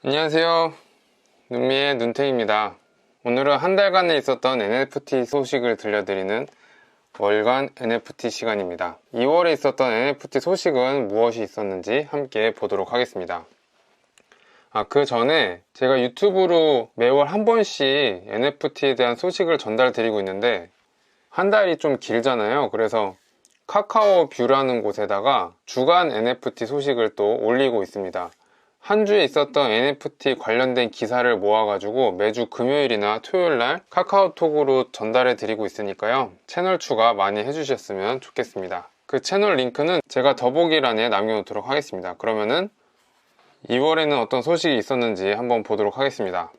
안녕하세요. 눈미의 눈탱입니다. 오늘은 한 달간에 있었던 NFT 소식을 들려드리는 월간 NFT 시간입니다. 2월에 있었던 NFT 소식은 무엇이 있었는지 함께 보도록 하겠습니다. 그 전에 제가 유튜브로 매월 한 번씩 NFT에 대한 소식을 전달드리고 있는데 한 달이 좀 길잖아요. 그래서 카카오 뷰라는 곳에다가 주간 NFT 소식을 또 올리고 있습니다. 한 주에 있었던 NFT 관련된 기사를 모아가지고 매주 금요일이나 토요일날 카카오톡으로 전달해 드리고 있으니까요. 채널 추가 많이 해주셨으면 좋겠습니다. 그 채널 링크는 제가 더보기란에 남겨놓도록 하겠습니다. 그러면은 2월에는 어떤 소식이 있었는지 한번 보도록 하겠습니다.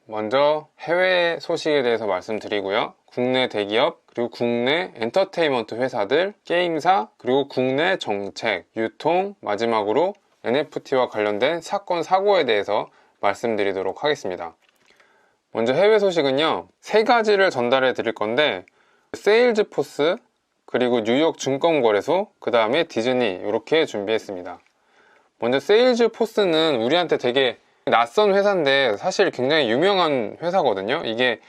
먼저 해외 소식에 대해서 말씀드리고요. 국내 대기업, 그리고 국내 엔터테인먼트 회사들, 게임사, 그리고 국내 정책, 유통, 마지막으로 NFT와 관련된 사건, 사고에 대해서 말씀드리도록 하겠습니다. 먼저 해외 소식은요, 세 가지를 전달해 드릴 건데 세일즈포스, 그리고 뉴욕 증권거래소, 그 다음에 디즈니 이렇게 준비했습니다. 먼저 세일즈포스는 우리한테 되게 낯선 회사인데 사실 굉장히 유명한 회사거든요. 이게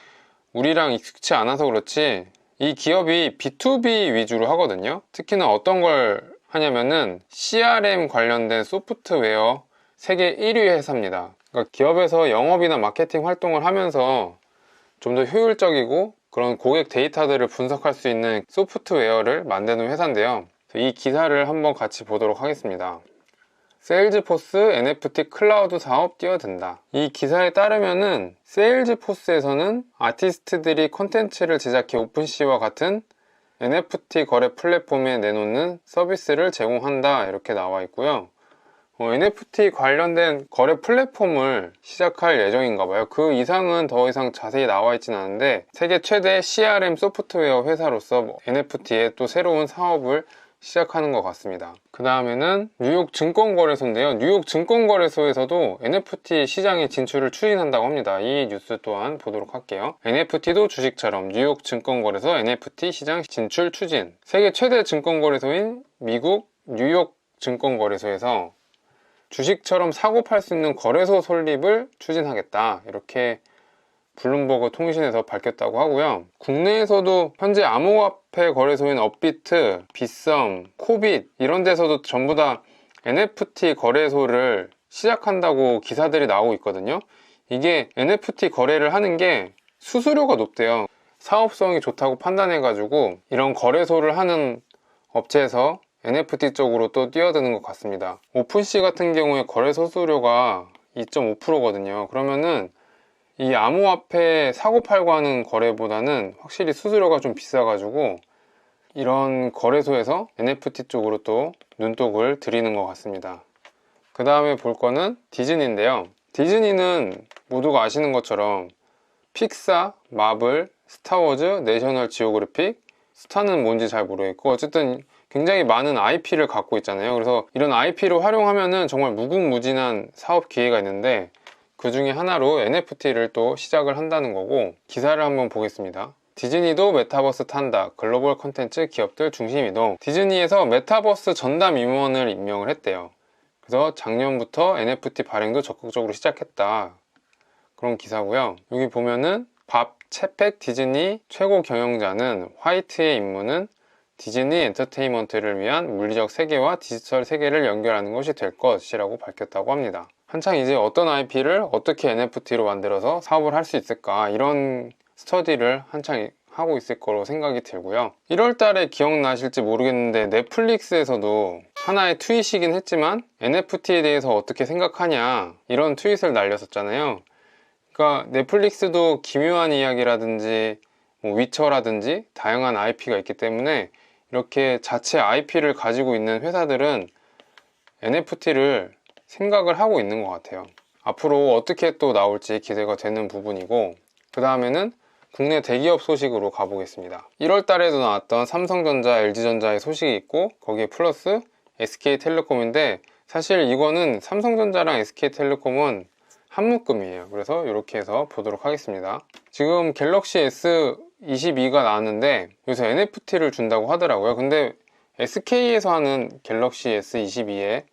우리랑 익숙치 않아서 그렇지 이 기업이 B2B 위주로 하거든요. 특히나 어떤 걸 하냐면은 CRM 관련된 소프트웨어 세계 1위 회사입니다. 그러니까 기업에서 영업이나 마케팅 활동을 하면서 좀 더 효율적이고 그런 고객 데이터들을 분석할 수 있는 소프트웨어를 만드는 회사인데요. 이 기사를 한번 같이 보도록 하겠습니다. 세일즈포스 NFT 클라우드 사업 뛰어든다. 이 기사에 따르면은 세일즈포스에서는 아티스트들이 콘텐츠를 제작해 오픈시와 같은 NFT 거래 플랫폼에 내놓는 서비스를 제공한다 이렇게 나와 있고요. NFT 관련된 거래 플랫폼을 시작할 예정인가 봐요. 그 이상은 더 이상 자세히 나와 있지는 않은데 세계 최대 CRM 소프트웨어 회사로서 NFT의 또 새로운 사업을 시작하는 것 같습니다. 그 다음에는 뉴욕 증권거래소인데요. 뉴욕 증권거래소에서도 NFT 시장에 진출을 추진한다고 합니다. 이 뉴스 또한 보도록 할게요. NFT도 주식처럼 뉴욕 증권거래소 NFT 시장 진출 추진. 세계 최대 증권거래소인 미국 뉴욕 증권거래소에서 주식처럼 사고 팔 수 있는 거래소 설립을 추진하겠다. 이렇게 블룸버그 통신에서 밝혔다고 하고요. 국내에서도 현재 암호화폐 거래소인 업비트, 빗썸, 코빗 이런 데서도 전부 다 NFT 거래소를 시작한다고 기사들이 나오고 있거든요. 이게 NFT 거래를 하는 게 수수료가 높대요. 사업성이 좋다고 판단해가지고 이런 거래소를 하는 업체에서 NFT 쪽으로 또 뛰어드는 것 같습니다. 오픈시 같은 경우에 거래소 수수료가 2.5%거든요. 그러면은 이 암호화폐 사고팔고 하는 거래보다는 확실히 수수료가 좀 비싸가지고 이런 거래소에서 NFT 쪽으로 또 눈독을 들이는 것 같습니다. 그 다음에 볼 거는 디즈니인데요. 디즈니는 모두가 아시는 것처럼 픽사, 마블, 스타워즈, 내셔널 지오그래픽, 스타는 뭔지 잘 모르겠고 어쨌든 굉장히 많은 IP를 갖고 있잖아요. 그래서 이런 IP를 활용하면은 정말 무궁무진한 사업 기회가 있는데 그 중에 하나로 NFT를 또 시작을 한다는 거고 기사를 한번 보겠습니다. 디즈니도 메타버스 탄다. 글로벌 콘텐츠 기업들 중심 이동. 디즈니에서 메타버스 전담 임원을 임명을 했대요. 그래서 작년부터 NFT 발행도 적극적으로 시작했다. 그런 기사고요. 여기 보면은 밥 채펙 디즈니 최고 경영자는 화이트의 임무는 디즈니 엔터테인먼트를 위한 물리적 세계와 디지털 세계를 연결하는 것이 될 것이라고 밝혔다고 합니다. 한창 이제 어떤 IP를 어떻게 NFT로 만들어서 사업을 할 수 있을까 이런 스터디를 한창 하고 있을 거로 생각이 들고요. 1월 달에 기억나실지 모르겠는데 넷플릭스에서도 하나의 트윗이긴 했지만 NFT에 대해서 어떻게 생각하냐 이런 트윗을 날렸었잖아요. 그러니까 넷플릭스도 기묘한 이야기라든지 위쳐라든지 다양한 IP가 있기 때문에 이렇게 자체 IP를 가지고 있는 회사들은 NFT를 생각을 하고 있는 것 같아요. 앞으로 어떻게 또 나올지 기대가 되는 부분이고 그 다음에는 국내 대기업 소식으로 가보겠습니다. 1월 달에도 나왔던 삼성전자, LG전자의 소식이 있고 거기에 플러스 SK텔레콤인데 사실 이거는 삼성전자랑 SK텔레콤은 한 묶음이에요. 그래서 이렇게 해서 보도록 하겠습니다. 지금 갤럭시 S22가 나왔는데 여기서 NFT를 준다고 하더라고요. 근데 SK에서 하는 갤럭시 S22에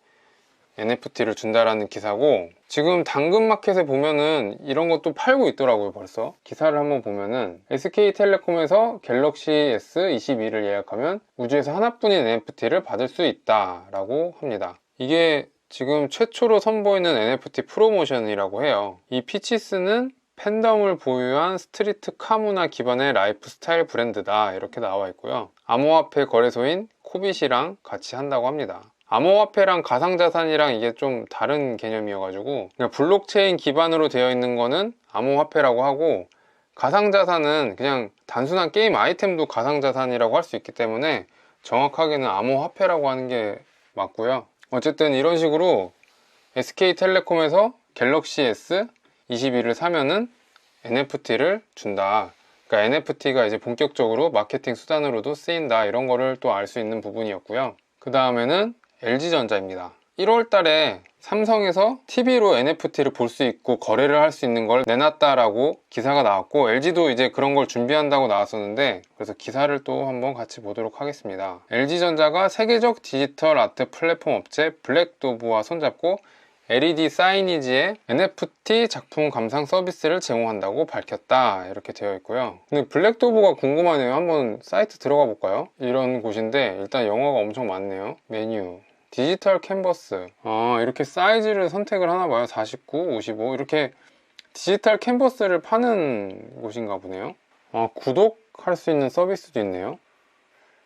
NFT를 준다라는 기사고, 지금 당근마켓에 보면은 이런 것도 팔고 있더라고요. 벌써 기사를 한번 보면은 SK텔레콤에서 갤럭시 S22를 예약하면 우주에서 하나뿐인 NFT를 받을 수 있다라고 합니다. 이게 지금 최초로 선보이는 NFT 프로모션이라고 해요. 이 피치스는 팬덤을 보유한 스트리트 카문화 기반의 라이프 스타일 브랜드다, 이렇게 나와 있고요. 암호화폐 거래소인 코빗이랑 같이 한다고 합니다. 암호화폐랑 가상자산이랑 이게 좀 다른 개념이어가지고, 그러니까 블록체인 기반으로 되어 있는 거는 암호화폐라고 하고, 가상자산은 그냥 단순한 게임 아이템도 가상자산이라고 할 수 있기 때문에 정확하게는 암호화폐라고 하는 게 맞고요. 어쨌든 이런 식으로 SK텔레콤에서 갤럭시 S22를 사면은 NFT를 준다. 그러니까 NFT가 이제 본격적으로 마케팅 수단으로도 쓰인다, 이런 거를 또 알 수 있는 부분이었고요. 그 다음에는 LG전자입니다. 1월 달에 삼성에서 TV로 NFT를 볼 수 있고 거래를 할 수 있는 걸 내놨다라고 기사가 나왔고, LG도 이제 그런 걸 준비한다고 나왔었는데, 그래서 기사를 또 한번 같이 보도록 하겠습니다. LG전자가 세계적 디지털 아트 플랫폼 업체 블랙도브와 손잡고 LED 사이니지의 NFT 작품 감상 서비스를 제공한다고 밝혔다, 이렇게 되어 있고요. 근데 블랙도브가 궁금하네요. 한번 사이트 들어가 볼까요? 이런 곳인데 일단 영어가 엄청 많네요. 메뉴, 디지털 캔버스, 이렇게 사이즈를 선택을 하나 봐요. 49, 55 이렇게 디지털 캔버스를 파는 곳인가 보네요. 구독할 수 있는 서비스도 있네요.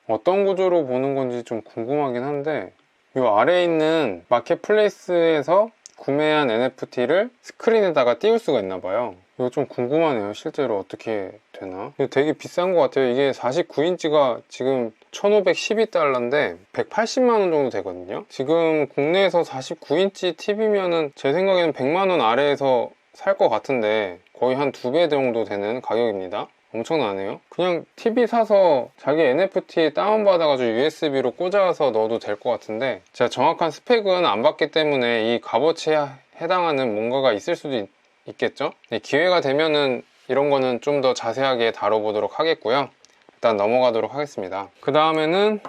어떤 구조로 보는 건지 좀 궁금하긴 한데, 이 아래에 있는 마켓플레이스에서 구매한 NFT를 스크린에다가 띄울 수가 있나 봐요. 이거 좀 궁금하네요. 실제로 어떻게 되나? 되게 비싼 것 같아요. 이게 49인치가 지금 1512달러인데 180만 원 정도 되거든요. 지금 국내에서 49인치 TV면은 제 생각에는 100만 원 아래에서 살 것 같은데 거의 한 2배 정도 되는 가격입니다. 엄청나네요. 그냥 TV 사서 자기 NFT 다운받아가지고 USB로 꽂아서 넣어도 될 것 같은데, 제가 정확한 스펙은 안 봤기 때문에 이 값어치에 해당하는 뭔가가 있을 수도 있겠죠? 네, 기회가 되면은 이런 거는 좀 더 자세하게 다뤄보도록 하겠고요. 일단 넘어가도록 하겠습니다. 그 다음에는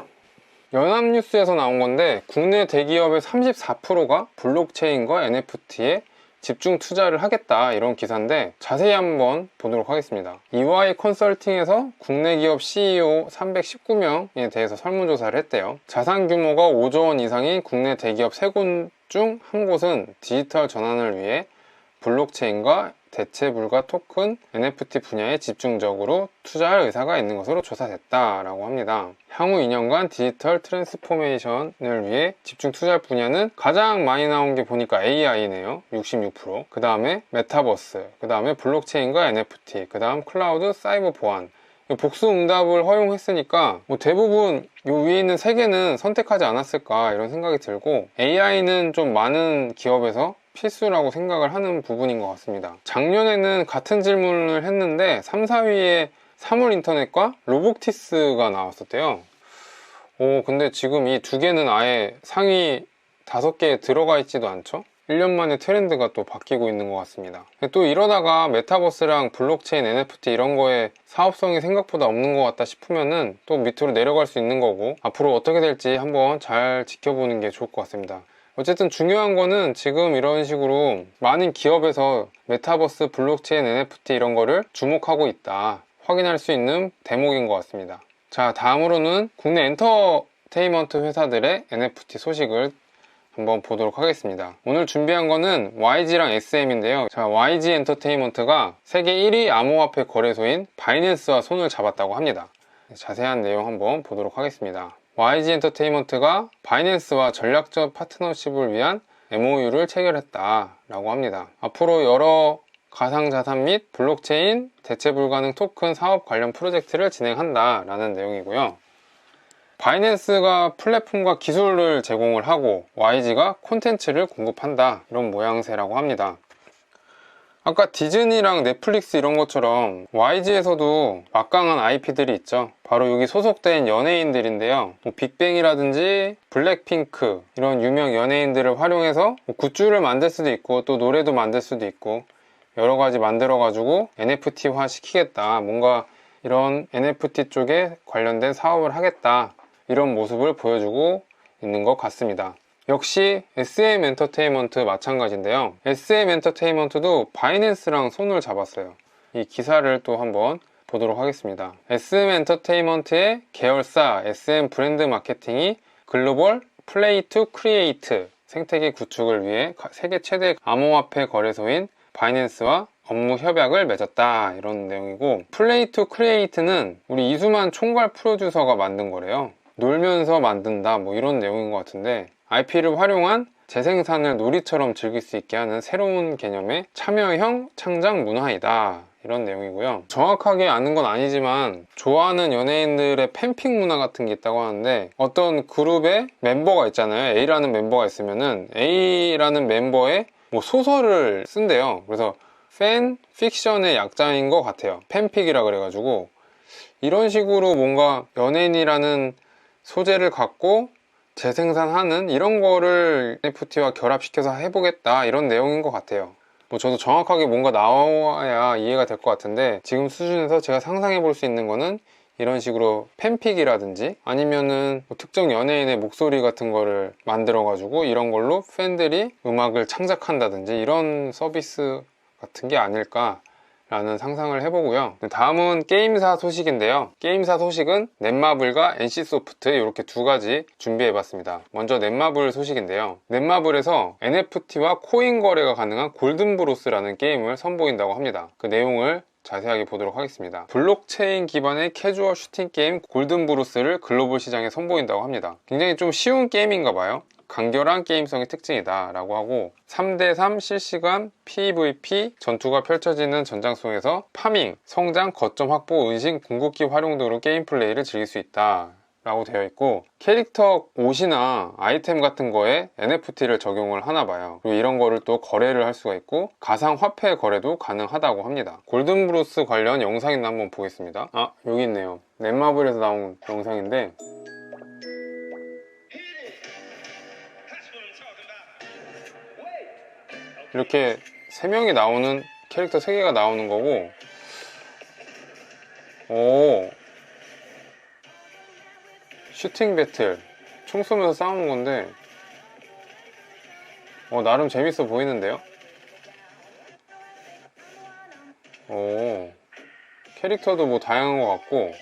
연합뉴스에서 나온 건데, 국내 대기업의 34%가 블록체인과 NFT에 집중 투자를 하겠다, 이런 기사인데 자세히 한번 보도록 하겠습니다. EY 컨설팅에서 국내 기업 CEO 319명에 대해서 설문조사를 했대요. 자산 규모가 5조 원 이상인 국내 대기업 3곳 중 한 곳은 디지털 전환을 위해 블록체인과 대체 불가 토큰 NFT 분야에 집중적으로 투자할 의사가 있는 것으로 조사됐다라고 합니다. 향후 2년간 디지털 트랜스포메이션을 위해 집중 투자할 분야는 가장 많이 나온 게 보니까 AI네요. 66%. 그 다음에 메타버스, 그 다음에 블록체인과 NFT, 그 다음 클라우드, 사이버 보안. 복수 응답을 허용했으니까 대부분 요 위에 있는 3개는 선택하지 않았을까, 이런 생각이 들고, AI는 좀 많은 기업에서 필수라고 생각을 하는 부분인 것 같습니다. 작년에는 같은 질문을 했는데 3, 4위에 사물인터넷과 로보틱스가 나왔었대요. 근데 지금 이 2개는 아예 상위 5개에 들어가 있지도 않죠? 1년 만에 트렌드가 또 바뀌고 있는 것 같습니다. 또 이러다가 메타버스랑 블록체인, NFT 이런 거에 사업성이 생각보다 없는 것 같다 싶으면은 또 밑으로 내려갈 수 있는 거고, 앞으로 어떻게 될지 한번 잘 지켜보는 게 좋을 것 같습니다. 어쨌든 중요한 거는 지금 이런 식으로 많은 기업에서 메타버스, 블록체인, NFT 이런 거를 주목하고 있다, 확인할 수 있는 대목인 것 같습니다. 자, 다음으로는 국내 엔터테인먼트 회사들의 NFT 소식을 한번 보도록 하겠습니다. 오늘 준비한 거는 YG랑 SM인데요. 자, YG 엔터테인먼트가 세계 1위 암호화폐 거래소인 바이낸스와 손을 잡았다고 합니다. 자세한 내용 한번 보도록 하겠습니다. YG 엔터테인먼트가 바이낸스와 전략적 파트너십을 위한 MOU를 체결했다라고 합니다. 앞으로 여러 가상자산 및 블록체인, 대체 불가능 토큰 사업 관련 프로젝트를 진행한다라는 내용이고요. 바이낸스가 플랫폼과 기술을 제공을 하고 YG가 콘텐츠를 공급한다, 이런 모양새라고 합니다. 아까 디즈니랑 넷플릭스 이런 것처럼 YG에서도 막강한 IP들이 있죠. 바로 여기 소속된 연예인들인데요. 빅뱅이라든지 블랙핑크 이런 유명 연예인들을 활용해서 굿즈를 만들 수도 있고 또 노래도 만들 수도 있고 여러 가지 만들어 가지고 NFT화 시키겠다, 뭔가 이런 NFT 쪽에 관련된 사업을 하겠다, 이런 모습을 보여주고 있는 것 같습니다. 역시 SM 엔터테인먼트 마찬가지인데요. SM 엔터테인먼트도 바이낸스랑 손을 잡았어요. 이 기사를 또 한번 보도록 하겠습니다. SM 엔터테인먼트의 계열사 SM 브랜드 마케팅이 글로벌 플레이 투 크리에이트 생태계 구축을 위해 세계 최대 암호화폐 거래소인 바이낸스와 업무 협약을 맺었다, 이런 내용이고, 플레이 투 크리에이트는 우리 이수만 총괄 프로듀서가 만든 거래요. 놀면서 만든다, 뭐 이런 내용인 것 같은데, IP를 활용한 재생산을 놀이처럼 즐길 수 있게 하는 새로운 개념의 참여형 창작 문화이다, 이런 내용이고요. 정확하게 아는 건 아니지만 좋아하는 연예인들의 팬픽 문화 같은 게 있다고 하는데, 어떤 그룹에 멤버가 있잖아요. A라는 멤버가 있으면은 A라는 멤버의 뭐 소설을 쓴대요. 그래서 팬 픽션의 약자인 것 같아요. 팬픽이라 그래가지고, 이런 식으로 뭔가 연예인이라는 소재를 갖고 재생산하는 이런 거를 NFT와 결합시켜서 해보겠다, 이런 내용인 것 같아요. 뭐 저도 정확하게 뭔가 나와야 이해가 될 것 같은데, 지금 수준에서 제가 상상해 볼 수 있는 거는 이런 식으로 팬픽이라든지 아니면은 뭐 특정 연예인의 목소리 같은 거를 만들어 가지고 이런 걸로 팬들이 음악을 창작한다든지 이런 서비스 같은 게 아닐까 라는 상상을 해보고요. 다음은 게임사 소식인데요. 게임사 소식은 넷마블과 NC소프트 이렇게 두 가지 준비해봤습니다. 먼저 넷마블 소식인데요. 넷마블에서 NFT와 코인 거래가 가능한 골든브루스라는 게임을 선보인다고 합니다. 그 내용을 자세하게 보도록 하겠습니다. 블록체인 기반의 캐주얼 슈팅 게임 골든브루스를 글로벌 시장에 선보인다고 합니다. 굉장히 좀 쉬운 게임인가 봐요. 간결한 게임성이 특징이다 라고 하고, 3대3 실시간 PVP 전투가 펼쳐지는 전장송에서 파밍, 성장, 거점 확보, 은신, 궁극기 활용 등으로 게임 플레이를 즐길 수 있다 라고 되어 있고, 캐릭터 옷이나 아이템 같은 거에 NFT를 적용을 하나 봐요. 그리고 이런 거를 또 거래를 할 수가 있고, 가상화폐 거래도 가능하다고 합니다. 골든브루스 관련 영상이나 한번 보겠습니다. 아, 여기 있네요. 넷마블에서 나온 영상인데, 이렇게 3명이 나오는, 캐릭터 3개가 나오는 거고, 오, 슈팅 배틀, 총 쏘면서 싸우는 건데, 나름 재밌어 보이는데요? 오, 캐릭터도 뭐 다양한 것 같고,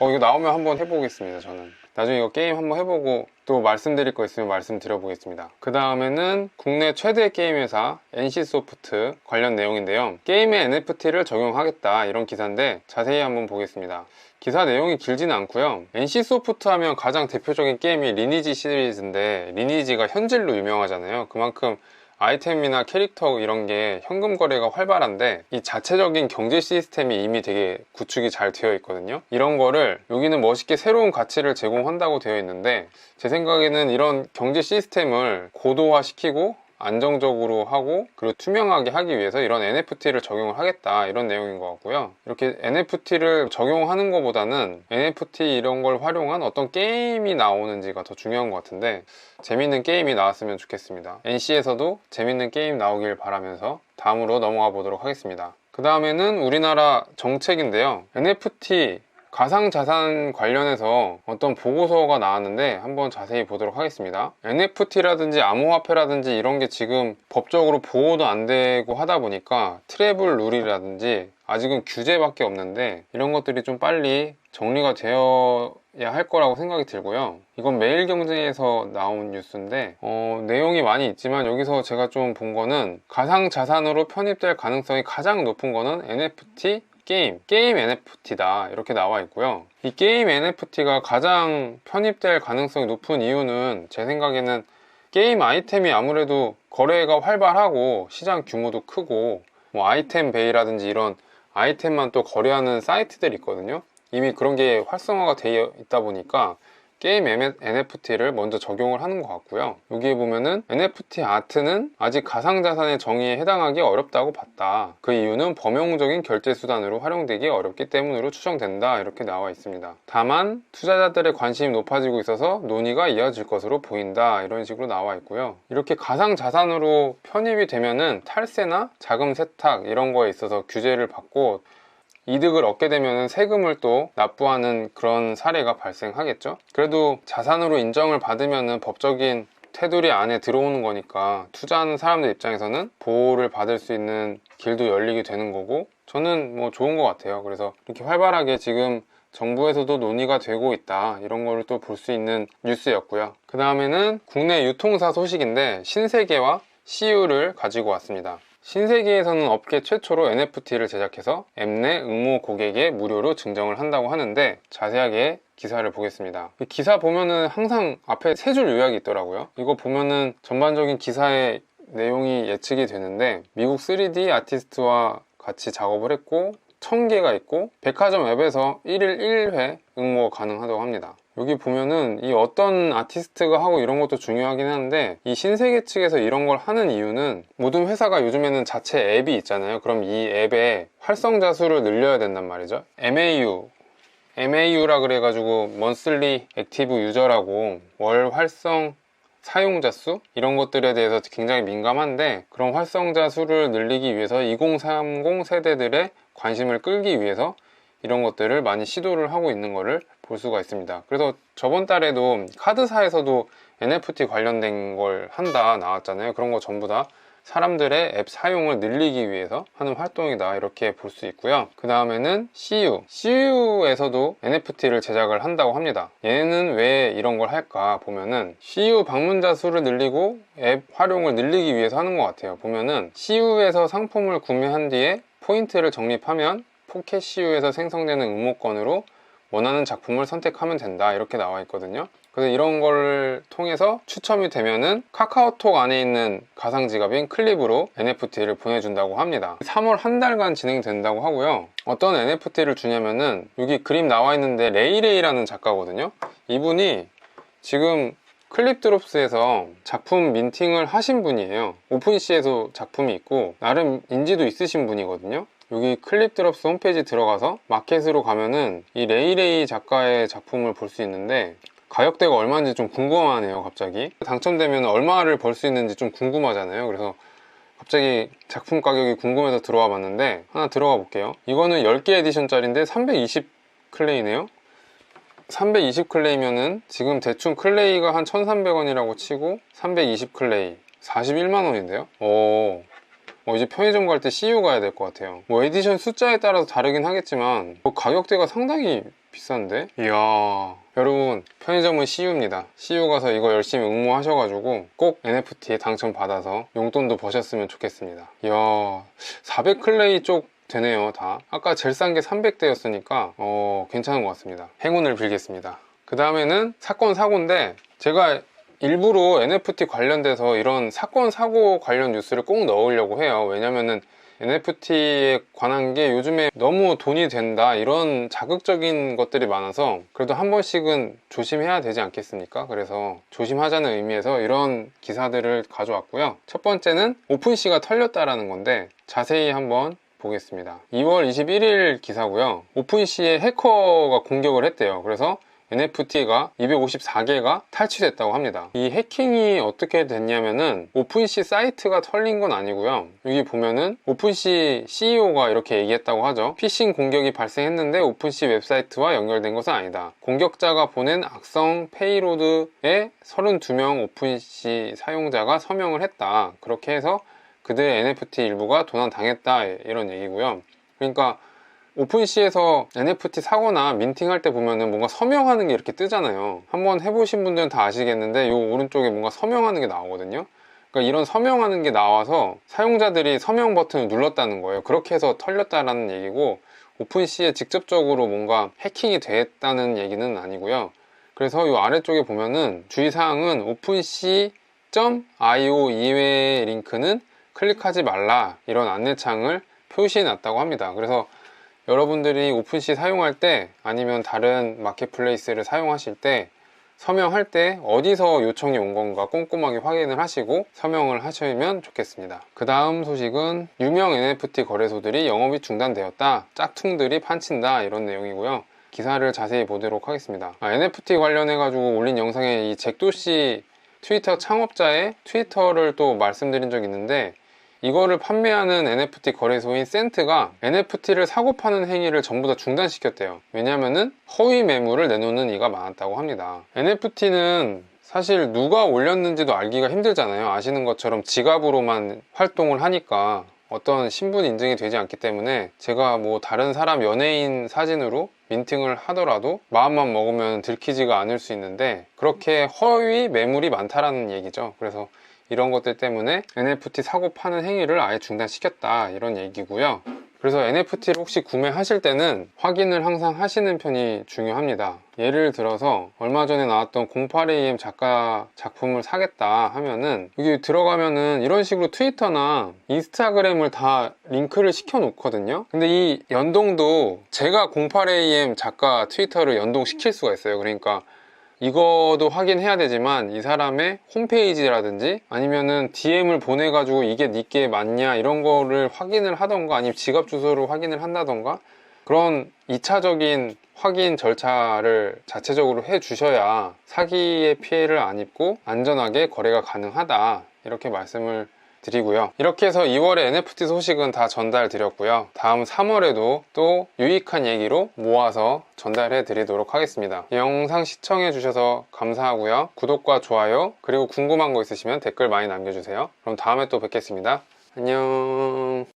이거 나오면 한번 해보겠습니다. 저는 나중에 이거 게임 한번 해보고 또 말씀드릴 거 있으면 말씀드려 보겠습니다. 그 다음에는 국내 최대 게임 회사 NC소프트 관련 내용인데요. 게임에 NFT를 적용하겠다, 이런 기사인데 자세히 한번 보겠습니다. 기사 내용이 길지는 않고요. NC소프트 하면 가장 대표적인 게임이 리니지 시리즈인데, 리니지가 현질로 유명하잖아요. 그만큼 아이템이나 캐릭터 이런 게 현금 거래가 활발한데, 이 자체적인 경제 시스템이 이미 되게 구축이 잘 되어 있거든요. 이런 거를 여기는 멋있게 새로운 가치를 제공한다고 되어 있는데, 제 생각에는 이런 경제 시스템을 고도화시키고 안정적으로 하고 그리고 투명하게 하기 위해서 이런 NFT를 적용을 하겠다, 이런 내용인 것 같고요. 이렇게 NFT를 적용하는 것보다는 NFT 이런 걸 활용한 어떤 게임이 나오는지가 더 중요한 것 같은데, 재밌는 게임이 나왔으면 좋겠습니다. NC에서도 재밌는 게임 나오길 바라면서 다음으로 넘어가 보도록 하겠습니다. 그 다음에는 우리나라 정책인데요. NFT 가상자산 관련해서 어떤 보고서가 나왔는데 한번 자세히 보도록 하겠습니다. NFT라든지 암호화폐라든지 이런 게 지금 법적으로 보호도 안 되고 하다 보니까 트래블 룰이라든지 아직은 규제밖에 없는데, 이런 것들이 좀 빨리 정리가 되어야 할 거라고 생각이 들고요. 이건 매일경제에서 나온 뉴스인데 내용이 많이 있지만, 여기서 제가 좀 본 거는 가상자산으로 편입될 가능성이 가장 높은 거는 NFT 게임 NFT다, 이렇게 나와 있고요. 이 게임 NFT가 가장 편입될 가능성이 높은 이유는 제 생각에는 게임 아이템이 아무래도 거래가 활발하고 시장 규모도 크고, 뭐 아이템 베이라든지 이런 아이템만 또 거래하는 사이트들이 있거든요. 이미 그런 게 활성화가 되어 있다 보니까 게임 NFT를 먼저 적용을 하는 것 같고요. 여기에 보면은 NFT 아트는 아직 가상자산의 정의에 해당하기 어렵다고 봤다. 그 이유는 범용적인 결제 수단으로 활용되기 어렵기 때문으로 추정된다, 이렇게 나와 있습니다. 다만 투자자들의 관심이 높아지고 있어서 논의가 이어질 것으로 보인다, 이런 식으로 나와 있고요. 이렇게 가상자산으로 편입이 되면은 탈세나 자금 세탁 이런 거에 있어서 규제를 받고 이득을 얻게 되면 세금을 또 납부하는 그런 사례가 발생하겠죠. 그래도 자산으로 인정을 받으면 법적인 테두리 안에 들어오는 거니까 투자하는 사람들 입장에서는 보호를 받을 수 있는 길도 열리게 되는 거고, 저는 뭐 좋은 것 같아요. 그래서 이렇게 활발하게 지금 정부에서도 논의가 되고 있다, 이런 거를 또 볼 수 있는 뉴스였고요. 그 다음에는 국내 유통사 소식인데 신세계와 CU를 가지고 왔습니다. 신세계에서는 업계 최초로 NFT를 제작해서 앱 내 응모 고객에 무료로 증정을 한다고 하는데, 자세하게 기사를 보겠습니다. 기사 보면은 항상 앞에 세 줄 요약이 있더라고요. 이거 보면은 전반적인 기사의 내용이 예측이 되는데, 미국 3D 아티스트와 같이 작업을 했고 1000개가 있고 백화점 앱에서 1일 1회 응모가 가능하다고 합니다. 여기 보면은 이 어떤 아티스트가 하고 이런 것도 중요하긴 한데, 이 신세계 측에서 이런 걸 하는 이유는 모든 회사가 요즘에는 자체 앱이 있잖아요. 그럼 이 앱의 활성자 수를 늘려야 된단 말이죠. MAU라 그래가지고 monthly active user라고, 월 활성 사용자 수? 이런 것들에 대해서 굉장히 민감한데, 그런 활성자 수를 늘리기 위해서 2030 세대들의 관심을 끌기 위해서 이런 것들을 많이 시도를 하고 있는 거를 볼 수가 있습니다. 그래서 저번 달에도 카드사에서도 NFT 관련된 걸 한다 나왔잖아요. 그런 거 전부 다 사람들의 앱 사용을 늘리기 위해서 하는 활동이다, 이렇게 볼 수 있고요. 그 다음에는 CU에서도 NFT를 제작을 한다고 합니다. 얘는 왜 이런 걸 할까 보면은 CU 방문자 수를 늘리고 앱 활용을 늘리기 위해서 하는 것 같아요. 보면은 CU에서 상품을 구매한 뒤에 포인트를 적립하면 포켓 CU에서 생성되는 응모권으로 원하는 작품을 선택하면 된다, 이렇게 나와 있거든요. 그래서 이런 걸 통해서 추첨이 되면은 카카오톡 안에 있는 가상 지갑인 클립으로 NFT를 보내준다고 합니다. 3월 한 달간 진행된다고 하고요. 어떤 NFT를 주냐면은 여기 그림 나와 있는데 레이레이라는 작가거든요. 이분이 지금 클립드롭스에서 작품 민팅을 하신 분이에요. 오픈시에서 작품이 있고 나름 인지도 있으신 분이거든요. 여기 클립드롭스 홈페이지 들어가서 마켓으로 가면은 이 레이레이 작가의 작품을 볼 수 있는데, 가격대가 얼마인지 좀 궁금하네요. 갑자기 당첨되면 얼마를 벌 수 있는지 좀 궁금하잖아요. 그래서 갑자기 작품 가격이 궁금해서 들어와 봤는데, 하나 들어가 볼게요. 이거는 10개 에디션 짜리인데 320 클레이네요. 320 클레이면은 지금 대충 클레이가 한 1300원이라고 치고 320 클레이 41만 원인데요. 이제 편의점 갈 때 CU 가야 될 것 같아요. 뭐 에디션 숫자에 따라서 다르긴 하겠지만 가격대가 상당히 비싼데? 이야, 여러분 편의점은 CU입니다. CU 가서 이거 열심히 응모하셔가지고 꼭 NFT 당첨받아서 용돈도 버셨으면 좋겠습니다. 이야, 400 클레이 쪽 되네요. 다 아까 제일 싼 게 300대였으니까 괜찮은 것 같습니다. 행운을 빌겠습니다. 그 다음에는 사건 사고인데, 제가 일부러 NFT 관련돼서 이런 사건 사고 관련 뉴스를 꼭 넣으려고 해요. 왜냐면은 NFT에 관한 게 요즘에 너무 돈이 된다, 이런 자극적인 것들이 많아서 그래도 한 번씩은 조심해야 되지 않겠습니까? 그래서 조심하자는 의미에서 이런 기사들을 가져왔고요. 첫 번째는 오픈시가 털렸다라는 건데, 자세히 한번 보겠습니다. 2월 21일 기사고요. 오픈시에 해커가 공격을 했대요. 그래서 NFT가 254개가 탈취됐다고 합니다. 이 해킹이 어떻게 됐냐면은 오픈시 사이트가 털린 건 아니고요. 여기 보면은 오픈시 CEO가 이렇게 얘기했다고 하죠. 피싱 공격이 발생했는데 오픈시 웹사이트와 연결된 것은 아니다. 공격자가 보낸 악성 페이로드에 32명 오픈시 사용자가 서명을 했다. 그렇게 해서 그들의 NFT 일부가 도난당했다, 이런 얘기고요. 그러니까 오픈시에서 NFT 사거나 민팅할 때 보면은 뭔가 서명하는 게 이렇게 뜨잖아요. 한번 해보신 분들은 다 아시겠는데, 이 오른쪽에 뭔가 서명하는 게 나오거든요. 그러니까 이런 서명하는 게 나와서 사용자들이 서명 버튼을 눌렀다는 거예요. 그렇게 해서 털렸다라는 얘기고, 오픈시에 직접적으로 뭔가 해킹이 됐다는 얘기는 아니고요. 그래서 이 아래쪽에 보면은 주의사항은 openc.io 이외의 링크는 클릭하지 말라, 이런 안내창을 표시해 놨다고 합니다. 그래서 여러분들이 오픈시 사용할 때, 아니면 다른 마켓플레이스를 사용하실 때, 서명할 때 어디서 요청이 온 건가 꼼꼼하게 확인을 하시고 서명을 하시면 좋겠습니다. 그 다음 소식은 유명 NFT 거래소들이 영업이 중단되었다, 짝퉁들이 판친다, 이런 내용이고요. 기사를 자세히 보도록 하겠습니다. NFT 관련해 가지고 올린 영상에 이 잭도씨 트위터 창업자의 트위터를 또 말씀드린 적이 있는데, 이거를 판매하는 NFT 거래소인 센트가 NFT를 사고 파는 행위를 전부 다 중단시켰대요. 왜냐면은 허위 매물을 내놓는 이가 많았다고 합니다. NFT는 사실 누가 올렸는지도 알기가 힘들잖아요. 아시는 것처럼 지갑으로만 활동을 하니까 어떤 신분 인증이 되지 않기 때문에 제가 뭐 다른 사람 연예인 사진으로 민팅을 하더라도 마음만 먹으면 들키지가 않을 수 있는데, 그렇게 허위 매물이 많다라는 얘기죠. 그래서 이런 것들 때문에 NFT 사고 파는 행위를 아예 중단시켰다, 이런 얘기고요. 그래서 NFT를 혹시 구매하실 때는 확인을 항상 하시는 편이 중요합니다. 예를 들어서 얼마 전에 나왔던 08AM 작가 작품을 사겠다 하면은 여기 들어가면은 이런 식으로 트위터나 인스타그램을 다 링크를 시켜 놓거든요. 근데 이 연동도 제가 08AM 작가 트위터를 연동시킬 수가 있어요. 그러니까 이거도 확인해야 되지만 이 사람의 홈페이지라든지 아니면은 DM을 보내가지고 이게 니께 맞냐 이런 거를 확인을 하던가, 아니면 지갑 주소를 확인을 한다던가, 그런 2차적인 확인 절차를 자체적으로 해 주셔야 사기의 피해를 안 입고 안전하게 거래가 가능하다, 이렇게 말씀을 드리고요. 이렇게 해서 2월에 NFT 소식은 다 전달 드렸고요. 다음 3월에도 또 유익한 얘기로 모아서 전달해 드리도록 하겠습니다. 이 영상 시청해 주셔서 감사하고요. 구독과 좋아요, 그리고 궁금한 거 있으시면 댓글 많이 남겨주세요. 그럼 다음에 또 뵙겠습니다. 안녕.